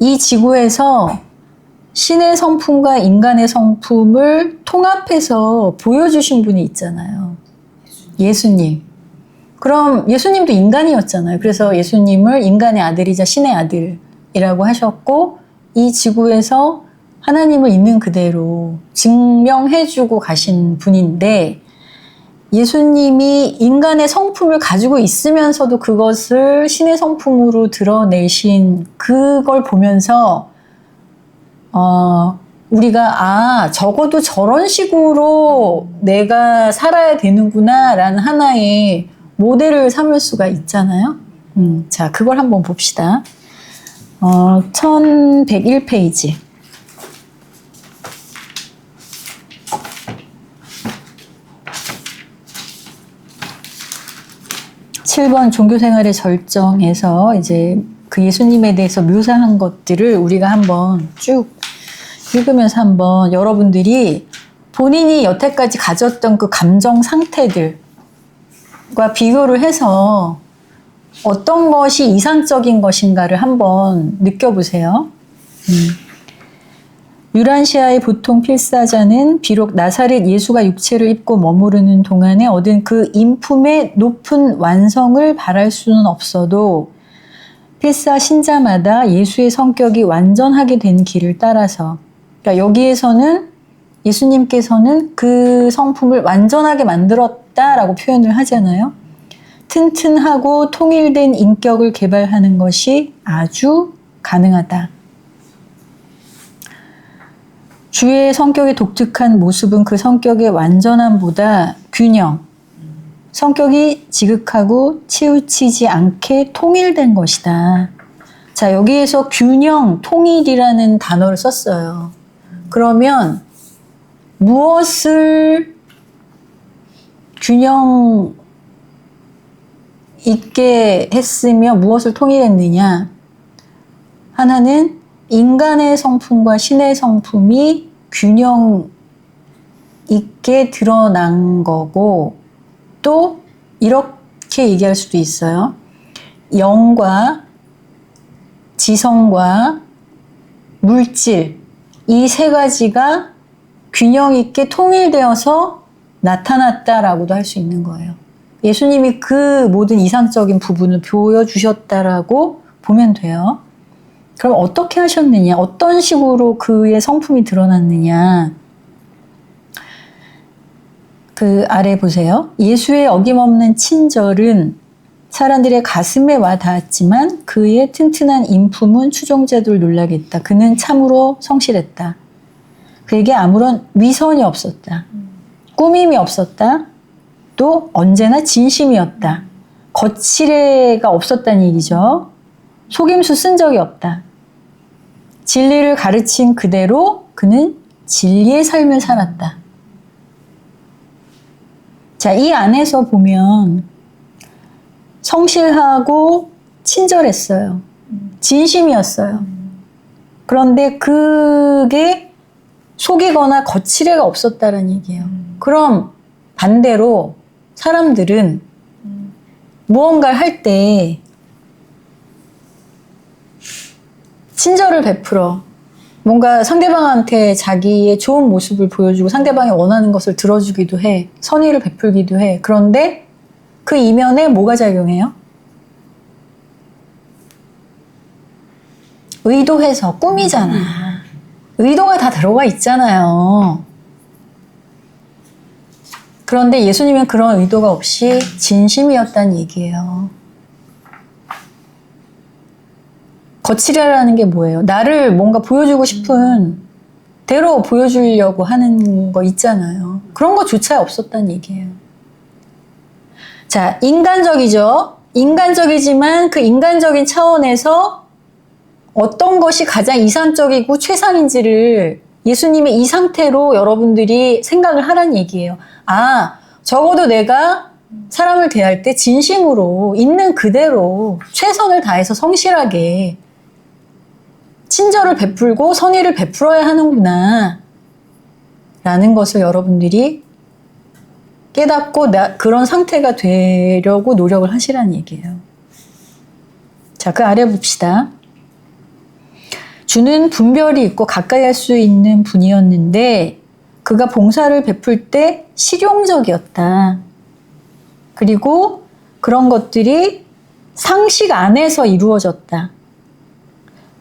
이 지구에서 신의 성품과 인간의 성품을 통합해서 보여주신 분이 있잖아요. 예수님. 그럼 예수님도 인간이었잖아요. 그래서 예수님을 인간의 아들이자 신의 아들이라고 하셨고, 이 지구에서 하나님을 있는 그대로 증명해주고 가신 분인데, 예수님이 인간의 성품을 가지고 있으면서도 그것을 신의 성품으로 드러내신 그걸 보면서 우리가 적어도 저런 식으로 내가 살아야 되는구나 라는 하나의 모델을 삼을 수가 있잖아요. 자, 그걸 한번 봅시다. 1101페이지. 7번 종교생활의 절정에서 이제 그 예수님에 대해서 묘사한 것들을 우리가 한번 쭉 읽으면서 한번 여러분들이 본인이 여태까지 가졌던 그 감정 상태들과 비교를 해서 어떤 것이 이상적인 것인가를 한번 느껴보세요. 유란시아의 보통 필사자는 비록 나사렛 예수가 육체를 입고 머무르는 동안에 얻은 그 인품의 높은 완성을 바랄 수는 없어도 필사 신자마다 예수의 성격이 완전하게 된 길을 따라서, 그러니까 여기에서는 예수님께서는 그 성품을 완전하게 만들었다라고 표현을 하잖아요. 튼튼하고 통일된 인격을 개발하는 것이 아주 가능하다. 주의 성격의 독특한 모습은 그 성격의 완전함보다 균형, 성격이 지극하고 치우치지 않게 통일된 것이다. 자, 여기에서 균형, 통일이라는 단어를 썼어요. 그러면 무엇을 균형 있게 했으며 무엇을 통일했느냐? 하나는 인간의 성품과 신의 성품이 균형 있게 드러난 거고, 또 이렇게 얘기할 수도 있어요. 영과 지성과 물질, 이 세 가지가 균형 있게 통일되어서 나타났다라고도 할 수 있는 거예요. 예수님이 그 모든 이상적인 부분을 보여주셨다라고 보면 돼요. 그럼 어떻게 하셨느냐? 어떤 식으로 그의 성품이 드러났느냐? 그 아래 보세요. 예수의 어김없는 친절은 사람들의 가슴에 와 닿았지만 그의 튼튼한 인품은 추종자들을 놀라게 했다. 그는 참으로 성실했다. 그에게 아무런 위선이 없었다. 꾸밈이 없었다. 또 언제나 진심이었다. 거칠애가 없었다는 얘기죠. 속임수 쓴 적이 없다. 진리를 가르친 그대로 그는 진리의 삶을 살았다. 자, 이 안에서 보면 성실하고 친절했어요. 진심이었어요. 그런데 그게 속이거나 거칠애가 없었다는 얘기예요. 그럼 반대로 사람들은 무언가를 할 때 친절을 베풀어 뭔가 상대방한테 자기의 좋은 모습을 보여주고 상대방이 원하는 것을 들어주기도 해. 선의를 베풀기도 해. 그런데 그 이면에 뭐가 작용해요? 의도해서 꾸미잖아. 의도가 다 들어가 있잖아요. 그런데 예수님은 그런 의도가 없이 진심이었다는 얘기예요. 거칠애라는 게 뭐예요? 나를 뭔가 보여주고 싶은 대로 보여주려고 하는 거 있잖아요. 그런 거조차 없었다는 얘기예요. 자, 인간적이죠. 인간적이지만 그 인간적인 차원에서 어떤 것이 가장 이상적이고 최상인지를 예수님의 이 상태로 여러분들이 생각을 하라는 얘기예요. 아, 적어도 내가 사람을 대할 때 진심으로 있는 그대로 최선을 다해서 성실하게 친절을 베풀고 선의를 베풀어야 하는구나 라는 것을 여러분들이 깨닫고 그런 상태가 되려고 노력을 하시라는 얘기예요. 자, 그 아래 봅시다. 주는 분별이 있고 가까이 할 수 있는 분이었는데 그가 봉사를 베풀 때 실용적이었다. 그리고 그런 것들이 상식 안에서 이루어졌다.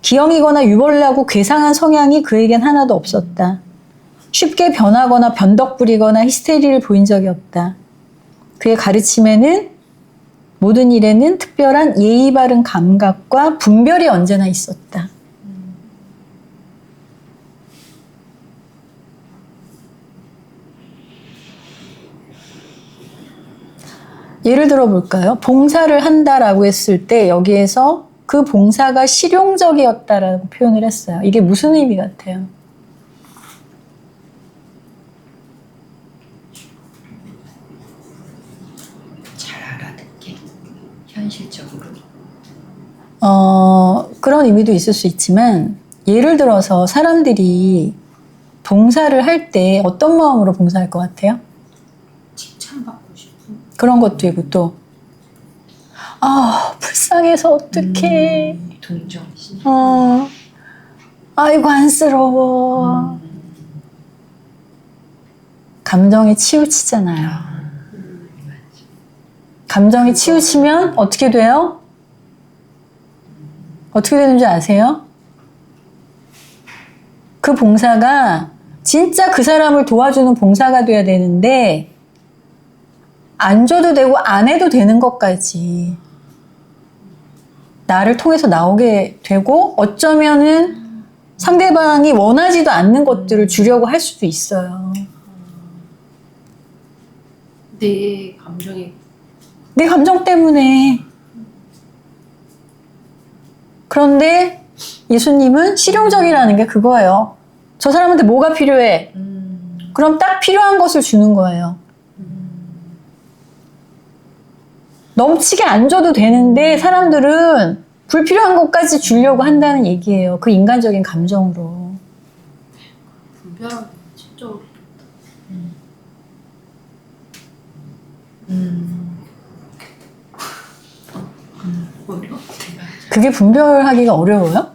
기형이거나 유별나고 괴상한 성향이 그에겐 하나도 없었다. 쉽게 변하거나 변덕 부리거나 히스테리를 보인 적이 없다. 그의 가르침에는 모든 일에는 특별한 예의 바른 감각과 분별이 언제나 있었다. 예를 들어 볼까요? 봉사를 한다라고 했을 때 여기에서 그 봉사가 실용적이었다라고 표현을 했어요. 이게 무슨 의미 같아요? 잘 알아듣게, 현실적으로. 그런 의미도 있을 수 있지만 예를 들어서 사람들이 봉사를 할 때 어떤 마음으로 봉사할 것 같아요? 칭찬받고 싶은. 그런 것도 있고 또 불쌍해서 어떡해. 동정심. 아이고 안쓰러워. 감정이 치우치잖아요. 감정이 치우치면 어떻게 돼요? 어떻게 되는지 아세요? 그 봉사가 진짜 그 사람을 도와주는 봉사가 돼야 되는데 안 줘도 되고 안 해도 되는 것까지 나를 통해서 나오게 되고 어쩌면은 상대방이 원하지도 않는 것들을 주려고 할 수도 있어요. 내 감정이. 내 감정 때문에. 그런데 예수님은 실용적이라는 게 그거예요. 저 사람한테 뭐가 필요해? 그럼 딱 필요한 것을 주는 거예요. 넘치게 안 줘도 되는데 사람들은 불필요한 것까지 주려고 한다는 얘기예요. 그 인간적인 감정으로. 분별하기 진짜 어렵다. 어려워. 그게 분별하기가 어려워요?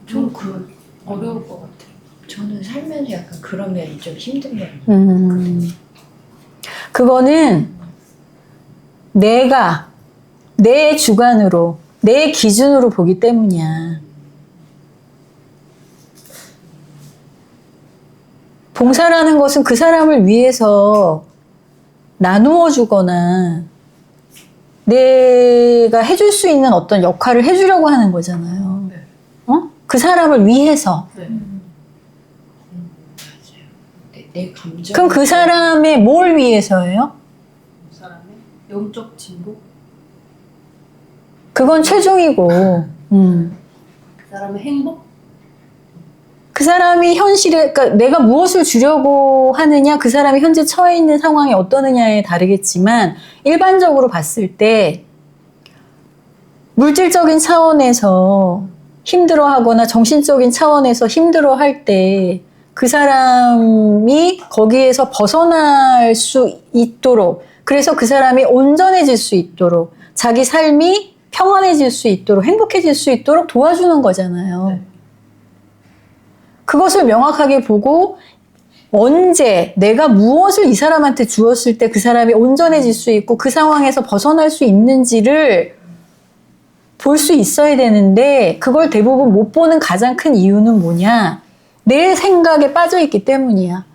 좀 어려울 것 같아요. 저는 살면서 약간 그런 면이 좀 힘든 면이에요. 그거는 내가 내 주관으로 내 기준으로 보기 때문이야. 봉사라는 것은 그 사람을 위해서 나누어 주거나 내가 해줄 수 있는 어떤 역할을 해주려고 하는 거잖아요. 네. 그 사람을 위해서. 네. 맞아요. 내 감정. 그럼 그 사람의 뭘 위해서예요? 그 사람의 영적 진보? 그건 최종이고, 그 사람의 행복? 그 사람이 현실에, 그러니까 내가 무엇을 주려고 하느냐, 그 사람이 현재 처해 있는 상황이 어떠느냐에 다르겠지만, 일반적으로 봤을 때, 물질적인 차원에서 힘들어하거나 정신적인 차원에서 힘들어할 때, 그 사람이 거기에서 벗어날 수 있도록, 그래서 그 사람이 온전해질 수 있도록, 자기 삶이 평안해질 수 있도록, 행복해질 수 있도록 도와주는 거잖아요. 네. 그것을 명확하게 보고 언제 내가 무엇을 이 사람한테 주었을 때 그 사람이 온전해질 수 있고 그 상황에서 벗어날 수 있는지를 볼 수 있어야 되는데 그걸 대부분 못 보는 가장 큰 이유는 뭐냐? 내 생각에 빠져 있기 때문이야.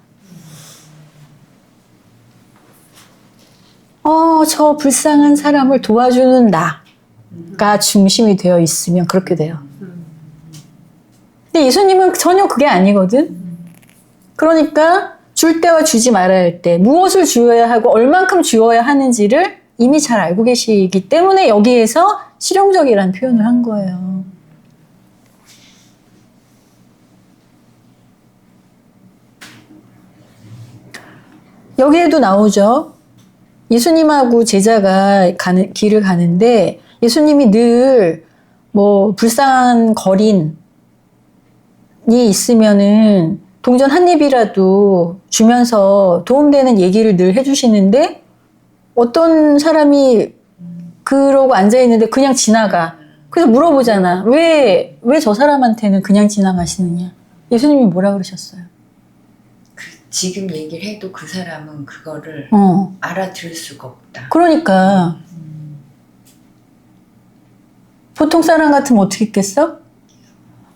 저 불쌍한 사람을 도와주는 나가 중심이 되어 있으면 그렇게 돼요. 근데 예수님은 전혀 그게 아니거든. 그러니까 줄 때와 주지 말아야 할 때, 무엇을 주어야 하고 얼만큼 주어야 하는지를 이미 잘 알고 계시기 때문에 여기에서 실용적이라는 표현을 한 거예요. 여기에도 나오죠. 예수님하고 제자가 길을 가는데 예수님이 늘 뭐 불쌍한 거린이 있으면은 동전 한 입이라도 주면서 도움되는 얘기를 늘 해주시는데 어떤 사람이 그러고 앉아있는데 그냥 지나가. 그래서 물어보잖아. 왜 저 사람한테는 그냥 지나가시느냐. 예수님이 뭐라 그러셨어요? 지금 얘기를 해도 그 사람은 그거를 알아들을 수가 없다. 그러니까 보통 사람 같으면 어떻게 했겠어?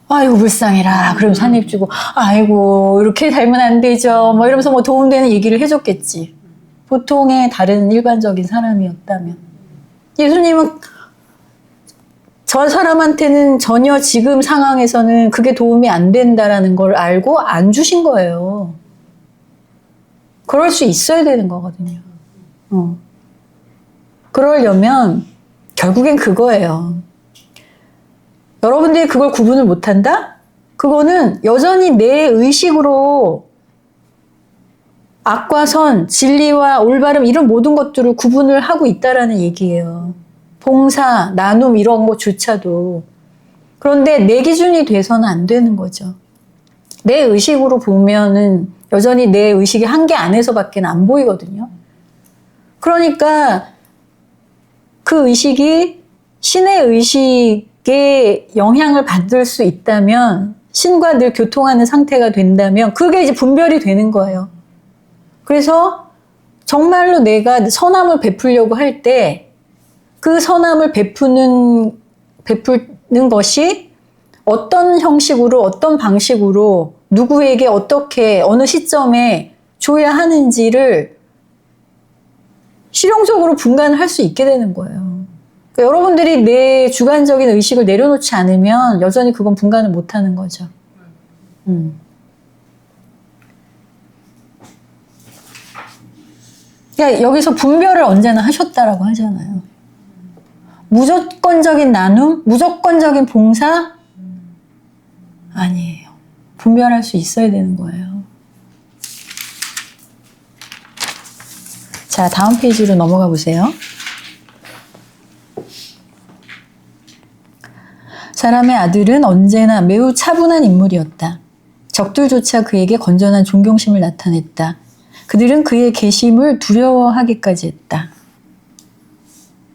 아이고 불쌍해라. 그러면서 한 입 주고 아이고 이렇게 살면 안 되죠. 뭐 이러면서 뭐 도움되는 얘기를 해줬겠지. 보통의 다른 일반적인 사람이었다면. 예수님은 저 사람한테는 전혀 지금 상황에서는 그게 도움이 안 된다라는 걸 알고 안 주신 거예요. 그럴 수 있어야 되는 거거든요. 그러려면 결국엔 그거예요. 여러분들이 그걸 구분을 못한다? 그거는 여전히 내 의식으로 악과 선, 진리와 올바름 이런 모든 것들을 구분을 하고 있다라는 얘기예요. 봉사, 나눔 이런 것조차도. 그런데 내 기준이 돼서는 안 되는 거죠. 내 의식으로 보면은 여전히 내 의식의 한계 안에서밖에 안 보이거든요. 그러니까 그 의식이 신의 의식에 영향을 받을 수 있다면, 신과 늘 교통하는 상태가 된다면 그게 이제 분별이 되는 거예요. 그래서 정말로 내가 선함을 베풀려고 할 때 그 선함을 베푸는 것이 어떤 형식으로, 어떤 방식으로, 누구에게 어떻게, 어느 시점에 줘야 하는지를 실용적으로 분간을 할 수 있게 되는 거예요. 그러니까 여러분들이 내 주관적인 의식을 내려놓지 않으면 여전히 그건 분간을 못 하는 거죠. 그러니까 여기서 분별을 언제나 하셨다라고 하잖아요. 무조건적인 나눔, 무조건적인 봉사? 아니에요. 분별할 수 있어야 되는 거예요. 자, 다음 페이지로 넘어가 보세요. 사람의 아들은 언제나 매우 차분한 인물이었다. 적들조차 그에게 건전한 존경심을 나타냈다. 그들은 그의 계심을 두려워하기까지 했다.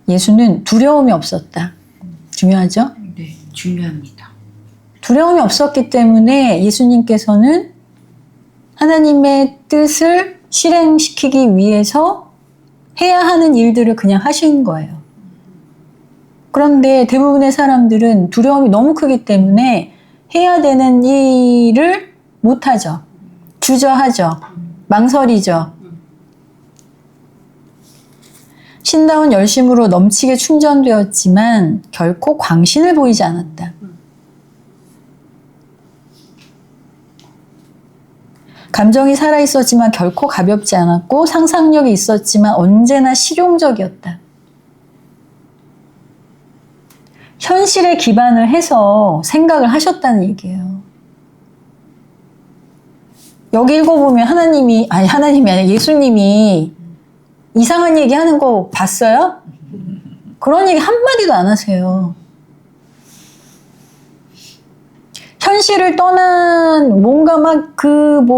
예수는 두려움이 없었다. 중요하죠? 네, 중요합니다. 두려움이 없었기 때문에 예수님께서는 하나님의 뜻을 실행시키기 위해서 해야 하는 일들을 그냥 하신 거예요. 그런데 대부분의 사람들은 두려움이 너무 크기 때문에 해야 되는 일을 못하죠. 주저하죠. 망설이죠. 신다운 열심으로 넘치게 충전되었지만 결코 광신을 보이지 않았다. 감정이 살아있었지만 결코 가볍지 않았고 상상력이 있었지만 언제나 실용적이었다. 현실에 기반을 해서 생각을 하셨다는 얘기예요. 여기 읽어보면 하나님이 아니라 예수님이 이상한 얘기 하는 거 봤어요? 그런 얘기 한마디도 안 하세요. 현실을 떠난 뭔가 막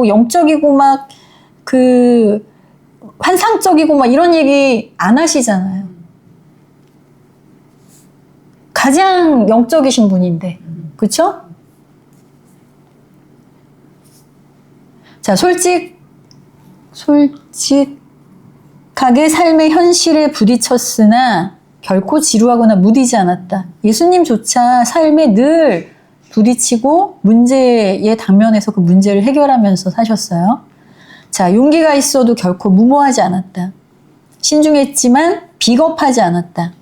영적이고 막 환상적이고 막 이런 얘기 안 하시잖아요. 가장 영적이신 분인데, 그쵸? 자, 솔직하게 삶의 현실에 부딪혔으나 결코 지루하거나 무디지 않았다. 예수님조차 삶에 늘 부딪히고 문제에 당면해서 그 문제를 해결하면서 사셨어요. 자, 용기가 있어도 결코 무모하지 않았다. 신중했지만 비겁하지 않았다.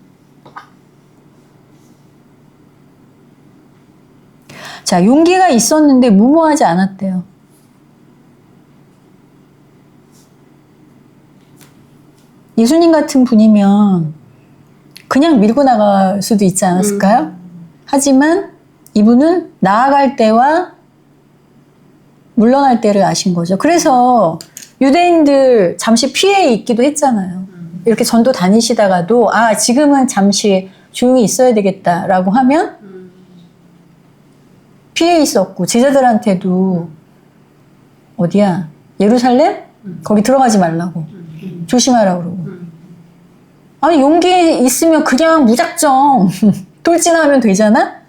자, 용기가 있었는데 무모하지 않았대요. 예수님 같은 분이면 그냥 밀고 나갈 수도 있지 않았을까요? 하지만 이분은 나아갈 때와 물러날 때를 아신 거죠. 그래서 유대인들 잠시 피해 있기도 했잖아요. 이렇게 전도 다니시다가도 지금은 잠시 조용히 있어야 되겠다라고 하면 피해 있었고, 제자들한테도 어디야? 예루살렘? 거기 들어가지 말라고. 조심하라고 그러고. 아니, 용기 있으면 그냥 무작정 돌진하면 되잖아?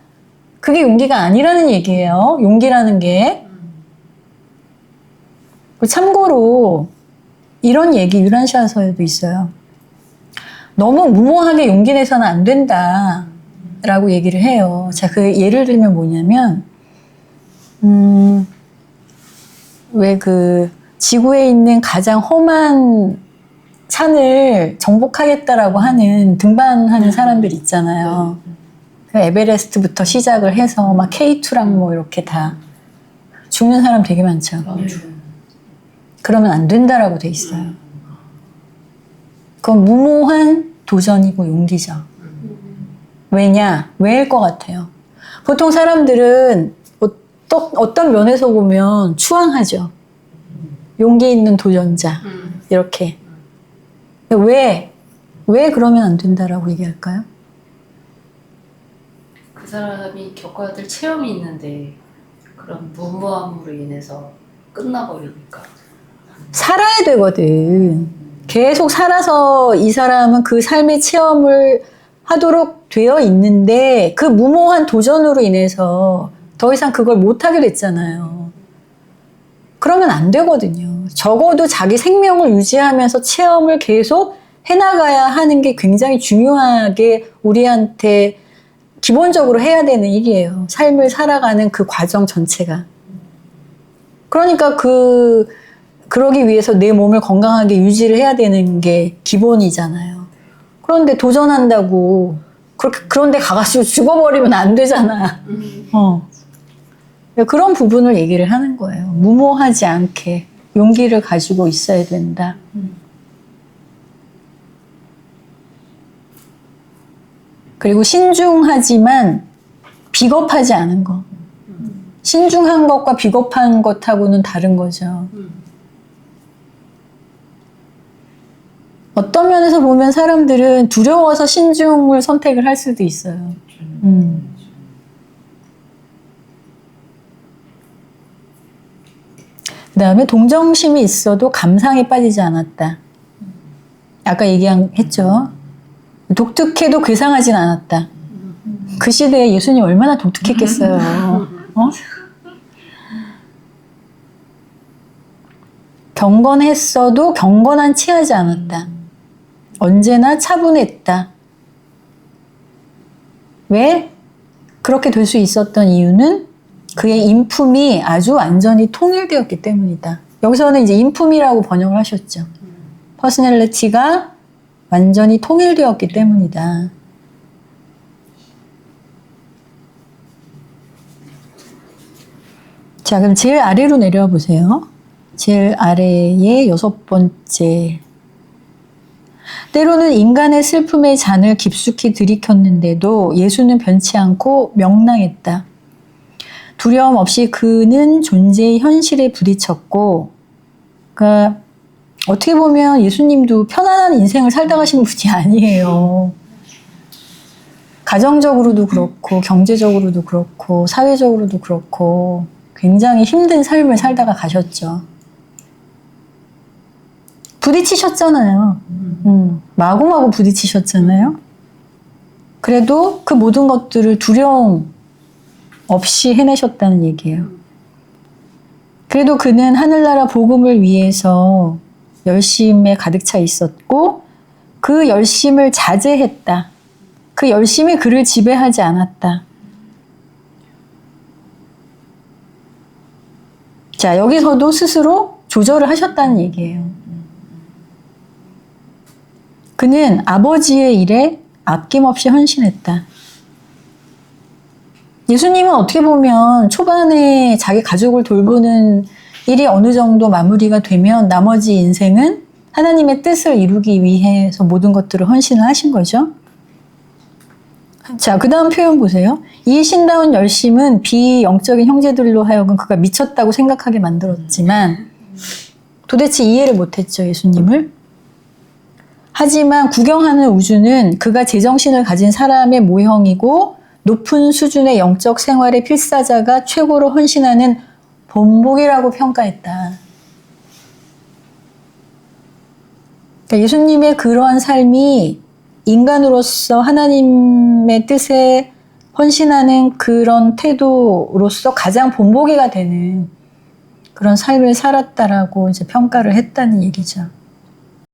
그게 용기가 아니라는 얘기예요. 용기라는 게. 참고로 이런 얘기 유란시아서에도 있어요. 너무 무모하게 용기 내서는 안 된다 라고 얘기를 해요. 자, 그 예를 들면 뭐냐면 왜 그 지구에 있는 가장 험한 산을 정복하겠다라고 하는 등반하는 사람들 있잖아요. 그 에베레스트부터 시작을 해서 막 K2랑 뭐 이렇게 다 죽는 사람 되게 많죠. 그러면 안 된다라고 돼 있어요. 그건 무모한 도전이고 용기죠. 왜냐? 왜일 것 같아요? 보통 사람들은 어떤 면에서 보면 추앙하죠. 용기 있는 도전자. 이렇게. 왜 그러면 안 된다라고 얘기할까요? 그 사람이 겪어야 될 체험이 있는데 그런 무모함으로 인해서 끝나버리니까. 살아야 되거든. 계속 살아서 이 사람은 그 삶의 체험을 하도록 되어 있는데 그 무모한 도전으로 인해서 더 이상 그걸 못하게 됐잖아요. 그러면 안 되거든요. 적어도 자기 생명을 유지하면서 체험을 계속 해나가야 하는 게 굉장히 중요하게 우리한테 기본적으로 해야 되는 일이에요. 삶을 살아가는 그 과정 전체가. 그러니까 그러기 위해서 내 몸을 건강하게 유지를 해야 되는 게 기본이잖아요. 그런데 도전한다고 그런데 가가지고 죽어버리면 안 되잖아. 그런 부분을 얘기를 하는 거예요. 무모하지 않게 용기를 가지고 있어야 된다. 그리고 신중하지만 비겁하지 않은 거. 신중한 것과 비겁한 것하고는 다른 거죠. 어떤 면에서 보면 사람들은 두려워서 신중을 선택을 할 수도 있어요. 그 다음에 동정심이 있어도 감상에 빠지지 않았다. 아까 얘기했죠. 독특해도 괴상하진 않았다. 그 시대에 예수님 얼마나 독특했겠어요. 경건했어도 경건한 체하지 않았다. 언제나 차분했다. 왜 그렇게 될 수 있었던 이유는 그의 인품이 아주 완전히 통일되었기 때문이다. 여기서는 이제 인품이라고 번역을 하셨죠. 퍼스널리티가 완전히 통일되었기 때문이다. 자, 그럼 제일 아래로 내려와 보세요. 제일 아래의 6번째. 때로는 인간의 슬픔의 잔을 깊숙이 들이켰는데도 예수는 변치 않고 명랑했다. 두려움 없이 그는 존재의 현실에 부딪혔고, 그러니까 어떻게 보면 예수님도 편안한 인생을 살다 가신 분이 아니에요. 가정적으로도 그렇고, 경제적으로도 그렇고, 사회적으로도 그렇고, 굉장히 힘든 삶을 살다가 가셨죠. 부딪히셨잖아요. 마구마구 부딪히셨잖아요. 그래도 그 모든 것들을 두려움 없이 해내셨다는 얘기예요. 그래도 그는 하늘나라 복음을 위해서 열심에 가득 차 있었고 그 열심을 자제했다. 그 열심이 그를 지배하지 않았다. 자, 여기서도 스스로 조절을 하셨다는 얘기예요. 그는 아버지의 일에 아낌없이 헌신했다. 예수님은 어떻게 보면 초반에 자기 가족을 돌보는 일이 어느 정도 마무리가 되면 나머지 인생은 하나님의 뜻을 이루기 위해서 모든 것들을 헌신을 하신 거죠. 자, 그 다음 표현 보세요. 이 신다운 열심은 비영적인 형제들로 하여금 그가 미쳤다고 생각하게 만들었지만 도대체 이해를 못했죠, 예수님을. 하지만 구경하는 우주는 그가 제정신을 가진 사람의 모형이고 높은 수준의 영적 생활의 필사자가 최고로 헌신하는 본보기라고 평가했다. 그러니까 예수님의 그러한 삶이 인간으로서 하나님의 뜻에 헌신하는 그런 태도로서 가장 본보기가 되는 그런 삶을 살았다라고 이제 평가를 했다는 얘기죠.